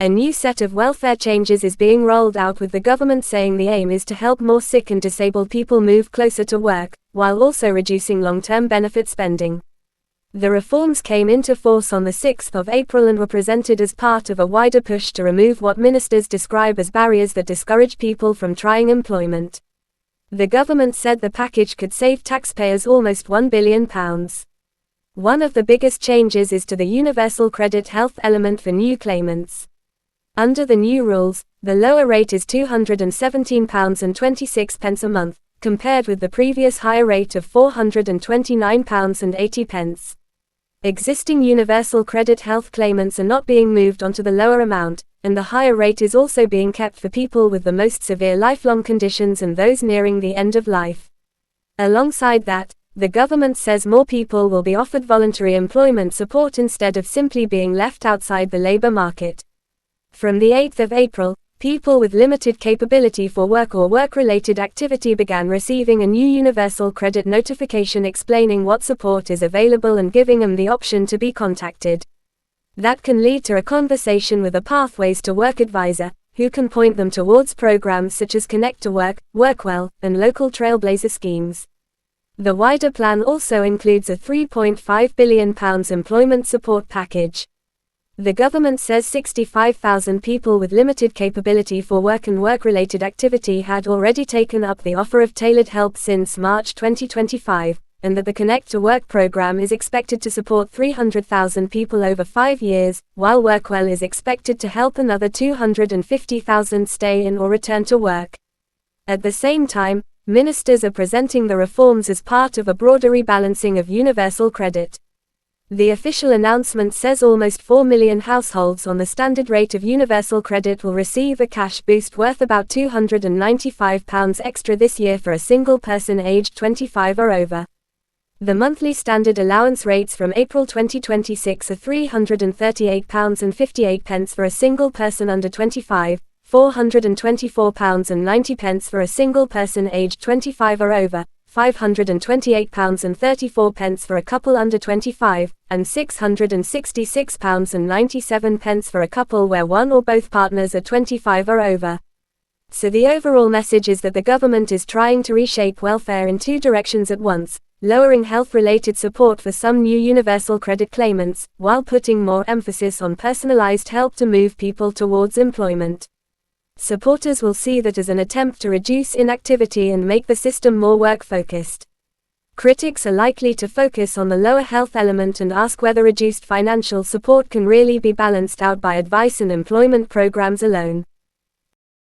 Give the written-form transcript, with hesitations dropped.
A new set of welfare changes is being rolled out, with the government saying the aim is to help more sick and disabled people move closer to work, while also reducing long-term benefit spending. The reforms came into force on the 6th of April and were presented as part of a wider push to remove what ministers describe as barriers that discourage people from trying employment. The government said the package could save taxpayers almost £1 billion. One of the biggest changes is to the universal credit health element for new claimants. Under the new rules, the lower rate is £217.26 a month, compared with the previous higher rate of £429.80. Existing universal credit health claimants are not being moved onto the lower amount, and the higher rate is also being kept for people with the most severe lifelong conditions and those nearing the end of life. Alongside that, the government says more people will be offered voluntary employment support instead of simply being left outside the labor market. From the 8th of April, people with limited capability for work or work-related activity began receiving a new universal credit notification explaining what support is available and giving them the option to be contacted. That can lead to a conversation with a Pathways to Work advisor, who can point them towards programs such as Connect to Work, WorkWell, and local Trailblazer schemes. The wider plan also includes a £3.5 billion employment support package. The government says 65,000 people with limited capability for work and work-related activity had already taken up the offer of tailored help since March 2025, and that the Connect to Work program is expected to support 300,000 people over 5 years, while WorkWell is expected to help another 250,000 stay in or return to work. At the same time, ministers are presenting the reforms as part of a broader rebalancing of universal credit. The official announcement says almost 4 million households on the standard rate of universal credit will receive a cash boost worth about £295 extra this year for a single person aged 25 or over. The monthly standard allowance rates from April 2026 are £338.58 for a single person under 25, £424.90 for a single person aged 25 or over, £528.34 for a couple under 25, and £666.97 for a couple where one or both partners are 25 or over. So the overall message is that the government is trying to reshape welfare in two directions at once, lowering health-related support for some new universal credit claimants, while putting more emphasis on personalized help to move people towards employment. Supporters will see that as an attempt to reduce inactivity and make the system more work-focused. Critics are likely to focus on the lower health element and ask whether reduced financial support can really be balanced out by advice and employment programs alone.